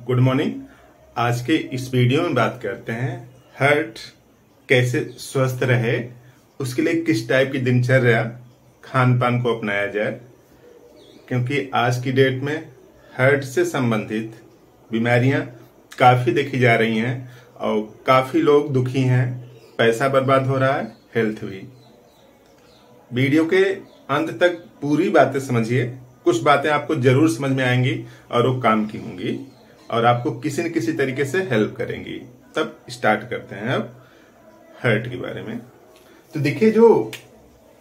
Good morning. आज के इस वीडियो में बात करते हैं हार्ट कैसे स्वस्थ रहे, उसके लिए किस टाइप की दिनचर्या खान पान को अपनाया जाए, क्योंकि आज की डेट में हार्ट से संबंधित बीमारियां काफी देखी जा रही हैं और काफी लोग दुखी हैं, पैसा बर्बाद हो रहा है, हेल्थ भी। वीडियो के अंत तक पूरी बातें समझिए, कुछ बातें आपको जरूर समझ में आएंगी और वो काम की होंगी और आपको किसी न किसी तरीके से हेल्प करेंगी। तब स्टार्ट करते हैं अब हार्ट के बारे में। तो देखिए, जो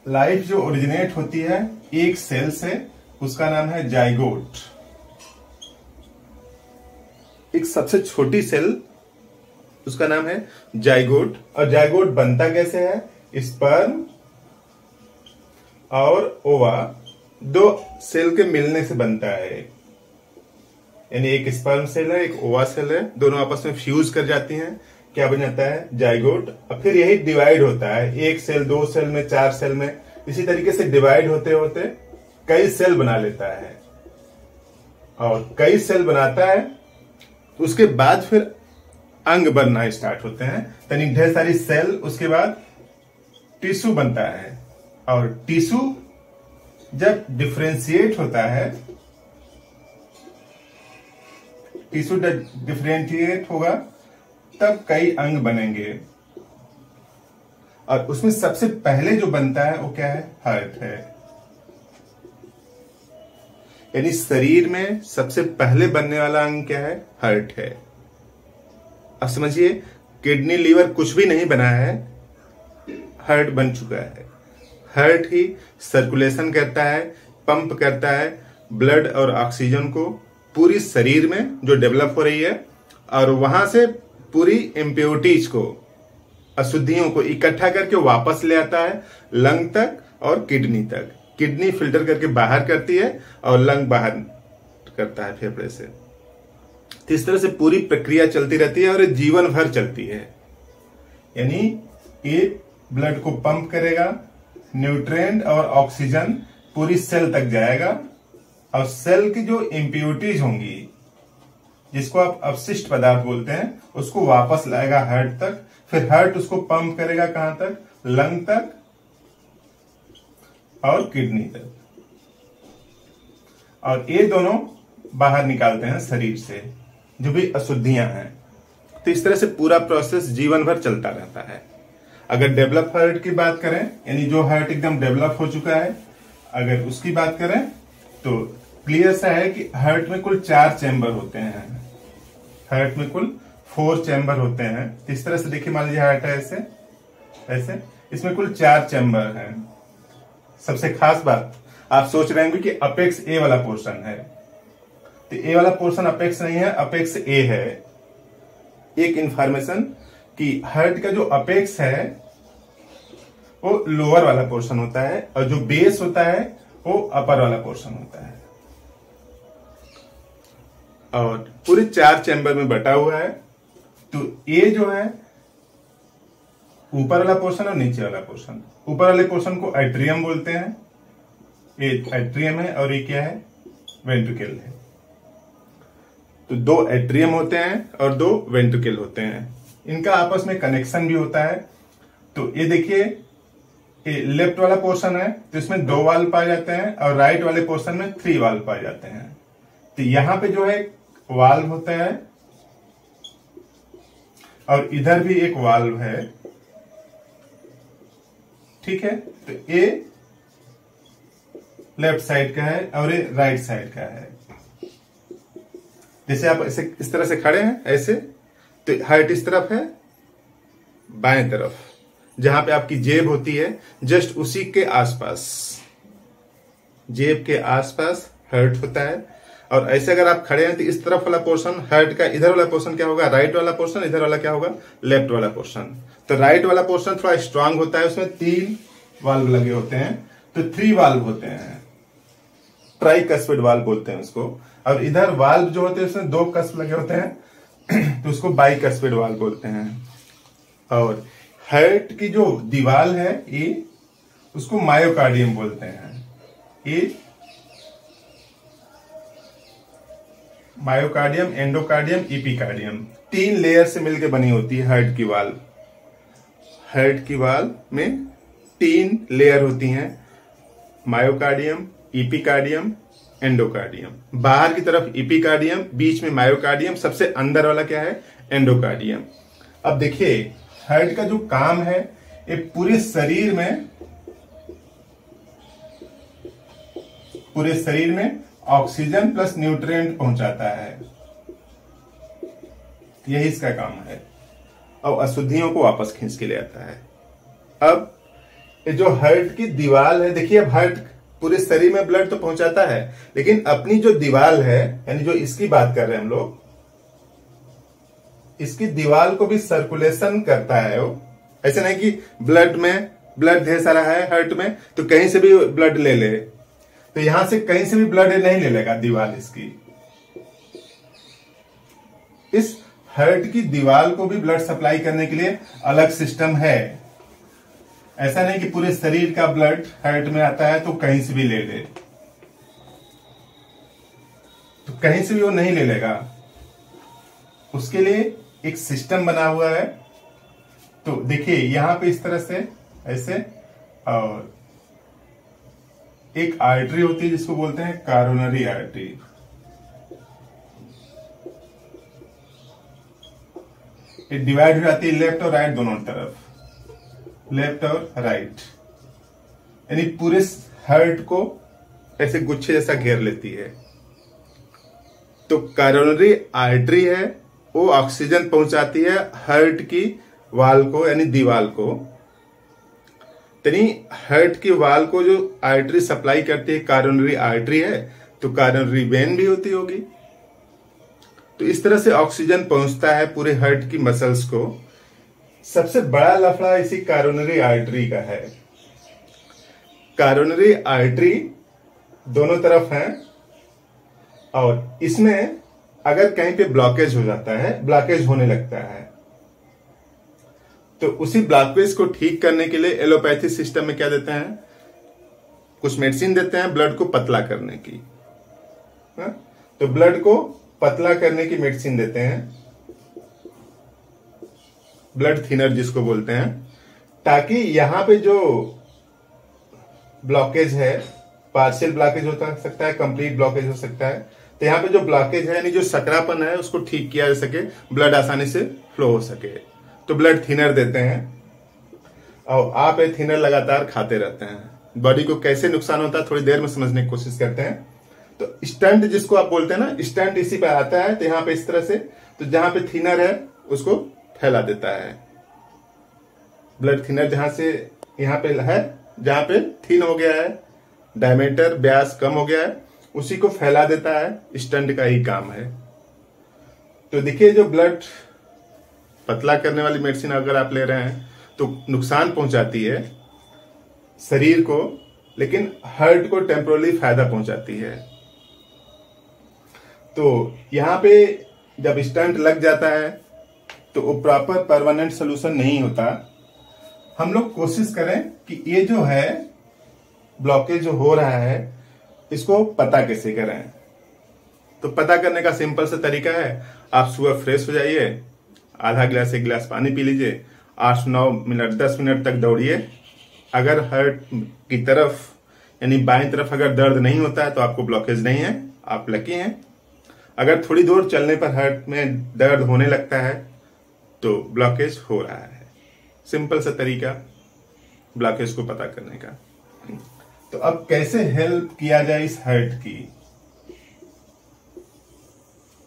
लाइफ जो ओरिजिनेट होती है एक सेल से, उसका नाम है जाइगोट। एक सबसे छोटी सेल, उसका नाम है जाइगोट। और जाइगोट बनता कैसे है? स्पर्म और ओवा दो सेल के मिलने से बनता है। यानी एक स्पर्म सेल है, एक ओवा सेल है, दोनों आपस में फ्यूज कर जाती हैं, क्या बन जाता है? जाइगोट। और फिर यही डिवाइड होता है, एक सेल, दो सेल में, चार सेल में, इसी तरीके से डिवाइड होते होते कई सेल बना लेता है। और कई सेल बनाता है, उसके बाद फिर अंग बनना स्टार्ट होते हैं, यानी ढेर सारी सेल, उसके बाद टिश्यू बनता है। और टिश्यू जब डिफरेंशिएट होता है, टिश्यू डिफरेंशिएट होगा, तब कई अंग बनेंगे। और उसमें सबसे पहले जो बनता है वो क्या है? हार्ट है। यानी शरीर में सबसे पहले बनने वाला अंग क्या है? हार्ट है। अब समझिए, किडनी लीवर कुछ भी नहीं बना है, हार्ट बन चुका है। हार्ट ही सर्कुलेशन करता है, पंप करता है ब्लड और ऑक्सीजन को पूरी शरीर में जो डेवलप हो रही है, और वहां से पूरी इम्प्योरिटीज को, अशुद्धियों को इकट्ठा करके वापस ले आता है लंग तक और किडनी तक। किडनी फिल्टर करके बाहर करती है और लंग बाहर करता है फेफड़े से। तो इस तरह से पूरी प्रक्रिया चलती रहती है और जीवन भर चलती है। यानी ये ब्लड को पंप करेगा, न्यूट्रिएंट और ऑक्सीजन पूरी सेल तक जाएगा, और सेल की जो इम्प्योरिटीज होंगी, जिसको आप अपशिष्ट पदार्थ बोलते हैं, उसको वापस लाएगा हार्ट तक। फिर हार्ट उसको पंप करेगा कहां तक? लंग तक और किडनी तक। और ये दोनों बाहर निकालते हैं शरीर से जो भी अशुद्धियां हैं। तो इस तरह से पूरा प्रोसेस जीवन भर चलता रहता है। अगर डेवलप हार्ट की बात करें, यानी जो हार्ट एकदम डेवलप हो चुका है, अगर उसकी बात करें तो क्लियर सा है कि हार्ट में कुल 4 चैम्बर होते हैं। हार्ट में कुल 4 चैम्बर होते हैं। तो इस तरह से देखिए, मान लीजिए हार्ट है ऐसे ऐसे, इसमें कुल 4 चैम्बर हैं। सबसे खास बात, आप सोच रहे होंगे कि अपेक्स ए वाला पोर्शन है, तो ए वाला पोर्शन अपेक्स नहीं है, अपेक्स ए है। एक इंफॉर्मेशन कि हार्ट का जो अपेक्स है वो लोअर वाला पोर्शन होता है, और जो बेस होता है वो अपर वाला पोर्शन होता है। और पूरे 4 चैम्बर में बटा हुआ है। तो ये जो है ऊपर वाला पोर्शन और नीचे वाला पोर्शन। ऊपर वाले पोर्शन को एट्रियम बोलते हैं, ये एट्रियम है, और ये क्या है? वेंट्रिकल है। तो 2 एट्रियम होते हैं और 2 वेंट्रिकल होते हैं। इनका आपस में कनेक्शन भी होता है। तो ये देखिए, ये लेफ्ट वाला पोर्शन है, तो इसमें 2 वाल्व पाए जाते हैं, और राइट वाले पोर्शन में 3 वाल्व पाए जाते हैं। तो यहां पे जो है वाल्व होता है, और इधर भी एक वाल्व है, ठीक है। तो ये लेफ्ट साइड का है और ये राइट साइड का है। जैसे आप ऐसे इस तरह से खड़े हैं ऐसे, तो हार्ट इस तरफ है, बाएं तरफ जहां पे आपकी जेब होती है, जस्ट उसी के आसपास, जेब के आसपास हार्ट होता है। और ऐसे अगर आप खड़े हैं तो इस तरफ वाला पोर्शन हार्ट का, इधर वाला पोर्शन क्या होगा? राइट वाला पोर्शन। इधर वाला क्या होगा? लेफ्ट वाला पोर्शन। तो राइट वाला पोर्शन थोड़ा स्ट्रांग होता है, उसमें 3 वाल्व लगे होते हैं, तो 3 वाल्व होते हैं, ट्राइकस्पिड वाल्व बोलते हैं उसको। और इधर वाल्व जो होते हैं उसमें 2 कस्प लगे होते हैं, तो उसको बाइकस्पिड वाल्व बोलते हैं। और हार्ट की जो दीवार है ये, उसको मायोकार्डियम बोलते हैं। ये मायोकार्डियम, एंडोकार्डियम, इपिकार्डियम, 3 लेयर से मिलकर बनी होती है हार्ट की वाल। हार्ट की वाल में 3 लेयर होती हैं, मायोकार्डियम, इपिकार्डियम, एंडोकार्डियम। बाहर की तरफ इपिकार्डियम, बीच में मायोकार्डियम, सबसे अंदर वाला क्या है, एंडोकार्डियम। अब देखिए हार्ट का जो काम है ये पूरे शरीर में ऑक्सीजन प्लस न्यूट्रिएंट पहुंचाता है, यही इसका काम है, और अशुद्धियों को वापस खींच के ले आता है। अब ये जो हार्ट की दीवार है, देखिए अब हार्ट पूरे शरीर में ब्लड तो पहुंचाता है, लेकिन अपनी जो दीवार है, यानी जो इसकी बात कर रहे हैं हम लोग, इसकी दीवार को भी सर्कुलेशन करता है वो। ऐसे नहीं कि ब्लड ढेर सारा है हार्ट में तो कहीं से भी ब्लड ले ले, तो यहां से कहीं से भी ब्लड नहीं ले लेगा दीवार इसकी। इस हार्ट की दीवार को भी ब्लड सप्लाई करने के लिए अलग सिस्टम है। ऐसा नहीं कि पूरे शरीर का ब्लड हार्ट में आता है तो कहीं से भी ले ले, तो कहीं से भी वो नहीं ले लेगा, उसके लिए एक सिस्टम बना हुआ है। तो देखिए यहां पे इस तरह से ऐसे, और एक आर्टरी होती है जिसको बोलते हैं कॉरोनरी आर्टरी। ये डिवाइड हो जाती है लेफ्ट और राइट दोनों तरफ, लेफ्ट और राइट, यानी पूरे हार्ट को ऐसे गुच्छे जैसा घेर लेती है। तो कॉरोनरी आर्टरी है, वो ऑक्सीजन पहुंचाती है हार्ट की वाल को, यानी दीवार को। यानी हार्ट की वाल को जो आर्टरी सप्लाई करती है कॉरोनरी आर्टरी है, तो कॉरोनरी वेन भी होती होगी। तो इस तरह से ऑक्सीजन पहुंचता है पूरे हार्ट की मसल्स को। सबसे बड़ा लफड़ा इसी कॉरोनरी आर्टरी का है। कॉरोनरी आर्टरी दोनों तरफ है, और इसमें अगर कहीं पे ब्लॉकेज हो जाता है, ब्लॉकेज होने लगता है, तो उसी ब्लॉकेज को ठीक करने के लिए एलोपैथी सिस्टम में क्या देते हैं, कुछ मेडिसिन देते हैं ब्लड को पतला करने की। तो ब्लड को पतला करने की मेडिसिन देते हैं, ब्लड थिनर जिसको बोलते हैं, ताकि यहां पे जो ब्लॉकेज है, पार्शियल ब्लॉकेज हो सकता है, कंप्लीट ब्लॉकेज हो सकता है, तो यहाँ पे जो ब्लॉकेज है यानी जो सकरापन है उसको ठीक किया जा सके, ब्लड आसानी से फ्लो हो सके। तो ब्लड थिनर देते हैं, और आप ये थिनर लगातार खाते रहते हैं। बॉडी को कैसे नुकसान होता है थोड़ी देर में समझने की कोशिश करते हैं। तो स्टंट जिसको आप बोलते हैं ना, स्टंट इसी पे आता है। तो यहाँ पे इस तरह से, तो जहां पे थिनर है उसको फैला देता है। ब्लड थिनर जहां से यहाँ पे है, जहां पे थिन हो गया है, डायमीटर व्यास कम हो गया है, उसी को फैला देता है। स्टंट का ही काम है। तो देखिए जो ब्लड पतला करने वाली मेडिसिन अगर आप ले रहे हैं तो नुकसान पहुंचाती है शरीर को, लेकिन हार्ट को टेम्पोरली फायदा पहुंचाती है। तो यहां पे जब स्टंट लग जाता है तो वो प्रॉपर परमानेंट सोल्यूशन नहीं होता। हम लोग कोशिश करें कि ये जो है ब्लॉकेज जो हो रहा है इसको पता कैसे करें। तो पता करने का सिंपल सा तरीका है, आप सुबह फ्रेश हो जाइए, आधा गिलास 1 गिलास पानी पी लीजिए, 8-9 मिनट 10 मिनट तक दौड़िए। अगर हार्ट की तरफ यानी बाएं तरफ अगर दर्द नहीं होता है तो आपको ब्लॉकेज नहीं है, आप लकी हैं। अगर थोड़ी दूर चलने पर हार्ट में दर्द होने लगता है तो ब्लॉकेज हो रहा है। सिंपल सा तरीका ब्लॉकेज को पता करने का। तो अब कैसे हेल्प किया जाए इस हार्ट की,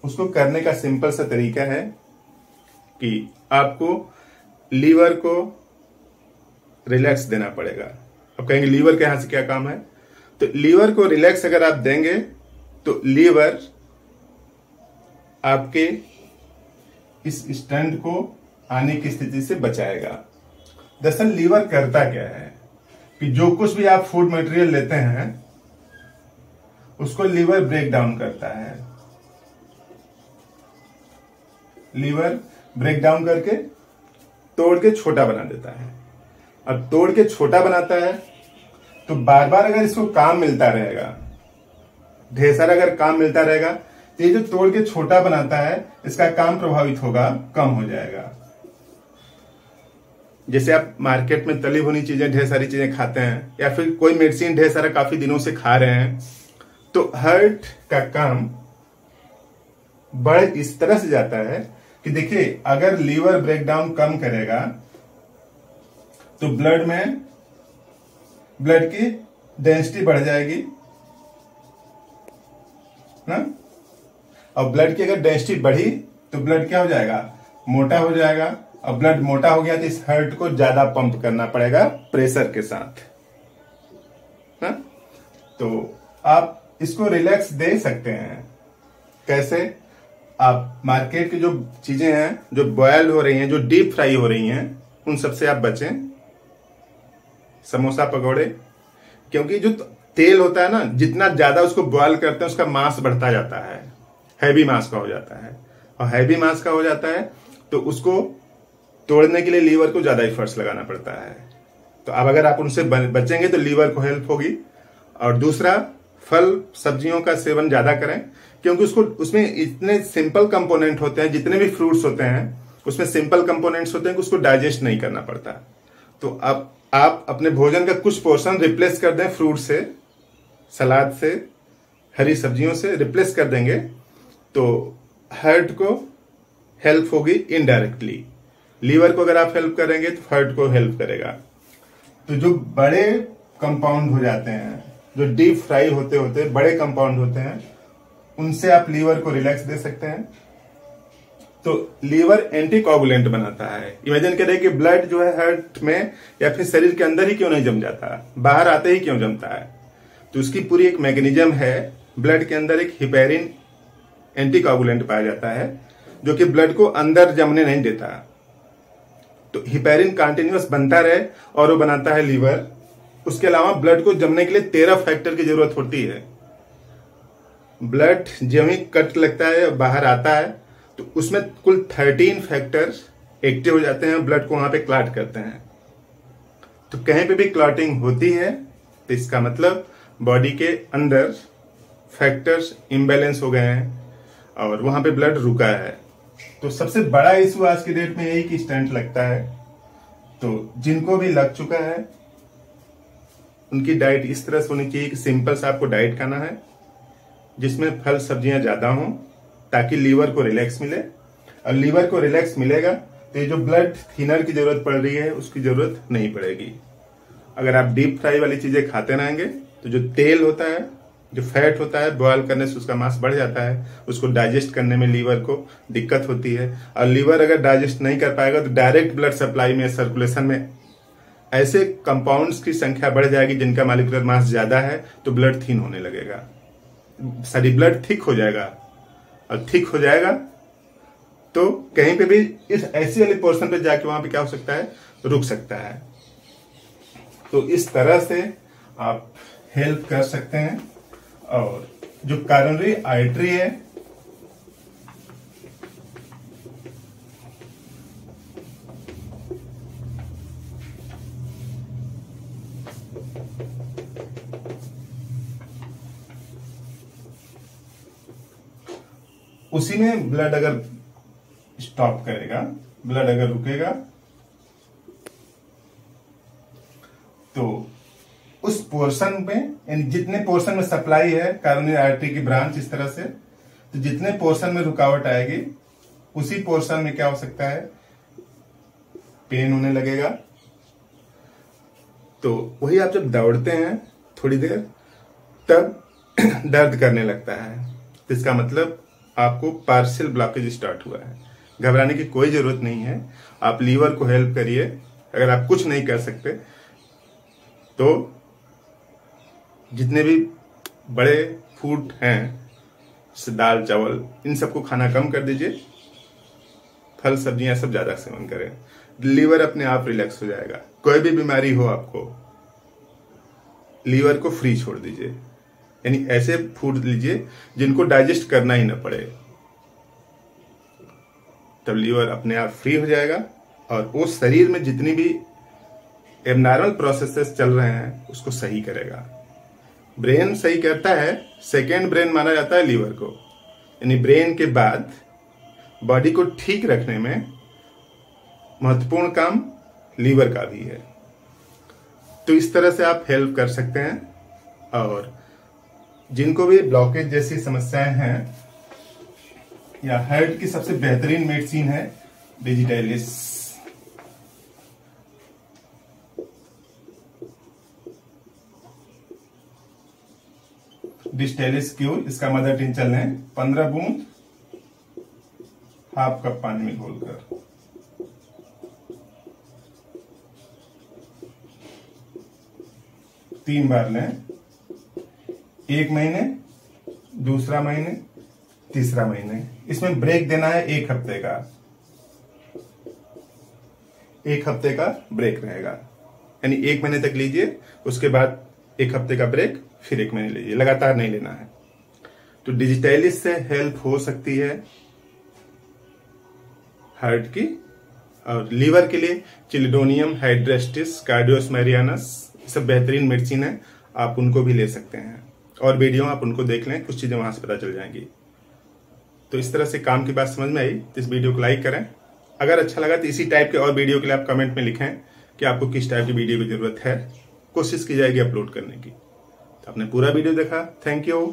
उसको करने का सिंपल सा तरीका है कि आपको लीवर को रिलैक्स देना पड़ेगा। अब कहेंगे लीवर के यहां से क्या काम है, तो लीवर को रिलैक्स अगर आप देंगे तो लीवर आपके इस स्टंट को आने की स्थिति से बचाएगा। दरअसल लीवर करता क्या है कि जो कुछ भी आप फूड मटेरियल लेते हैं उसको लीवर ब्रेक डाउन करता है। लीवर ब्रेक डाउन करके तोड़ के छोटा बना देता है। अब तोड़ के छोटा बनाता है तो बार बार अगर इसको काम मिलता रहेगा, ढेर सारा अगर काम मिलता रहेगा, तो ये जो तोड़ के छोटा बनाता है, इसका काम प्रभावित होगा, कम हो जाएगा। जैसे आप मार्केट में तली भुनी चीजें, ढेर सारी चीजें खाते हैं, या फिर कोई मेडिसिन ढेर सारा काफी दिनों से खा रहे हैं, तो हार्ट का काम बढ़ इस तरह से जाता है कि देखिए, अगर लीवर ब्रेकडाउन कम करेगा तो ब्लड की डेंसिटी बढ़ जाएगी ना, और ब्लड की अगर डेंसिटी बढ़ी तो ब्लड क्या हो जाएगा, मोटा हो जाएगा, और ब्लड मोटा हो गया तो इस हार्ट को ज्यादा पंप करना पड़ेगा प्रेशर के साथ ना। तो आप इसको रिलैक्स दे सकते हैं। कैसे? आप मार्केट की जो चीजें हैं, जो बॉयल हो रही हैं, जो डीप फ्राई हो रही हैं, उन सबसे आप बचें। समोसा, पकौड़े, क्योंकि जो तेल होता है ना, जितना ज्यादा उसको बॉयल करते हैं उसका मांस बढ़ता जाता है, हैवी मांस का हो जाता है, और हैवी मांस का हो जाता है तो उसको तोड़ने के लिए लीवर को ज्यादा एफर्ट्स लगाना पड़ता है। तो अब अगर आप उनसे बचेंगे तो लीवर को हेल्प होगी। और दूसरा, फल सब्जियों का सेवन ज्यादा करें, क्योंकि उसमें इतने सिंपल कंपोनेंट होते हैं, जितने भी फ्रूट्स होते हैं उसमें सिंपल कंपोनेंट्स होते हैं कि उसको डाइजेस्ट नहीं करना पड़ता। तो अब आप अपने भोजन का कुछ पोर्शन रिप्लेस कर दें, फ्रूट से, सलाद से, हरी सब्जियों से रिप्लेस कर देंगे तो हार्ट को हेल्प होगी इनडायरेक्टली। लीवर को अगर आप हेल्प करेंगे तो हार्ट को हेल्प करेगा। तो जो बड़े कंपाउंड हो जाते हैं, जो डीप फ्राई होते होते बड़े कंपाउंड होते हैं, उनसे आप लीवर को रिलैक्स दे सकते हैं। तो लीवर एंटीकोगुलेंट बनाता है। इमेजिन करें कि ब्लड जो है हार्ट में या फिर शरीर के अंदर ही क्यों नहीं जम जाता, बाहर आते ही क्यों जमता है। तो उसकी पूरी एक मैकेनिज्म है। ब्लड के अंदर एक हिपेरिन एंटीकोगुलेंट पाया जाता है, जो कि ब्लड को अंदर जमने नहीं देता। तो हिपेरिन कंटिन्यूअस बनता रहे और वो बनाता है लीवर। उसके अलावा ब्लड को जमने के लिए 13 फैक्टर की जरूरत होती है। ब्लड जब ही कट लगता है, बाहर आता है, तो उसमें कुल 13 फैक्टर्स एक्टिव हो जाते हैं, ब्लड को वहां पे क्लॉट करते हैं। तो कहीं पे भी क्लॉटिंग होती है तो इसका मतलब बॉडी के अंदर फैक्टर्स इम्बैलेंस हो गए हैं और वहां पे ब्लड रुका है। तो सबसे बड़ा इशू आज की डेट में यही कि स्टेंट लगता है। तो जिनको भी लग चुका है उनकी डाइट इस तरह से होनी चाहिए कि सिंपल सा आपको डाइट खाना है, जिसमें फल सब्जियां ज्यादा हों, ताकि लीवर को रिलैक्स मिले। और लीवर को रिलैक्स मिलेगा तो ये जो ब्लड थिनर की जरूरत पड़ रही है उसकी जरूरत नहीं पड़ेगी। अगर आप डीप फ्राई वाली चीजें खाते रहेंगे तो जो तेल होता है, जो फैट होता है, बॉयल करने से उसका मास बढ़ जाता है, उसको डाइजेस्ट करने में लीवर को दिक्कत होती है। और लीवर अगर डाइजेस्ट नहीं कर पाएगा तो डायरेक्ट ब्लड सप्लाई में, सर्कुलेशन में ऐसे कंपाउंड्स की संख्या बढ़ जाएगी जिनका मॉलिक्यूलर मास ज्यादा है, तो ब्लड थिन होने लगेगा, सॉरी ब्लड थिक हो जाएगा। और थिक हो जाएगा तो कहीं पे भी इस ऐसी वाले पोर्शन पे जाके वहां पे क्या हो सकता है, रुक सकता है। तो इस तरह से आप हेल्प कर सकते हैं। और जो कॉरोनरी आर्टरी है, उसी में ब्लड अगर स्टॉप करेगा, ब्लड अगर रुकेगा, तो उस पोर्शन में, जितने पोर्शन में सप्लाई है कॉरोनरी आर्टरी की ब्रांच इस तरह से, तो जितने पोर्शन में रुकावट आएगी उसी पोर्शन में क्या हो सकता है, पेन होने लगेगा। तो वही आप जब दौड़ते हैं थोड़ी देर, तब दर्द करने लगता है, तो इसका मतलब आपको पार्शियल ब्लॉकेज स्टार्ट हुआ है। घबराने की कोई जरूरत नहीं है। आप लीवर को हेल्प करिए। अगर आप कुछ नहीं कर सकते तो जितने भी बड़े फूड हैं, दाल चावल, इन सबको खाना कम कर दीजिए। फल सब्जियां सब ज्यादा सेवन करें। लीवर अपने आप रिलैक्स हो जाएगा। कोई भी बीमारी हो आपको, लीवर को फ्री छोड़ दीजिए, यानी ऐसे फूड लीजिए जिनको डाइजेस्ट करना ही ना पड़े। तब लीवर अपने आप फ्री हो जाएगा और वो शरीर में जितनी भी एबनॉर्मल प्रोसेसेस चल रहे हैं उसको सही करेगा। ब्रेन सही करता है, सेकेंड ब्रेन माना जाता है लीवर को। यानी ब्रेन के बाद बॉडी को ठीक रखने में महत्वपूर्ण काम लीवर का भी है। तो इस तरह से आप हेल्प कर सकते हैं। और जिनको भी ब्लॉकेज जैसी समस्याएं हैं या हार्ट की सबसे बेहतरीन मेडिसिन है डिजिटैलिस। डिजिटैलिस क्यूर, इसका मदर टिंचर लें 15 बूंद हाफ कप पानी में घोलकर। तीन बार लें, 1 महीने, दूसरा महीने, तीसरा महीने। इसमें ब्रेक देना है 1 हफ्ते का। 1 हफ्ते का ब्रेक रहेगा, यानी 1 महीने तक लीजिए, उसके बाद 1 हफ्ते का ब्रेक, फिर 1 महीने लीजिए, लगातार नहीं लेना है। तो डिजिटैलिस से हेल्प हो सकती है हार्ट की। और लीवर के लिए चिलिडोनियम, हाइड्रेस्टिस, कार्डियोस मैरियानस, सब बेहतरीन मेडिसिन है, आप उनको भी ले सकते हैं। और वीडियो आप उनको देख लें, कुछ चीजें वहां से पता चल जाएंगी। तो इस तरह से काम की बात समझ में आई तो इस वीडियो को लाइक करें। अगर अच्छा लगा तो इसी टाइप के और वीडियो के लिए आप कमेंट में लिखें कि आपको किस टाइप की वीडियो की जरूरत है, कोशिश की जाएगी अपलोड करने की। तो आपने पूरा वीडियो देखा, थैंक यू।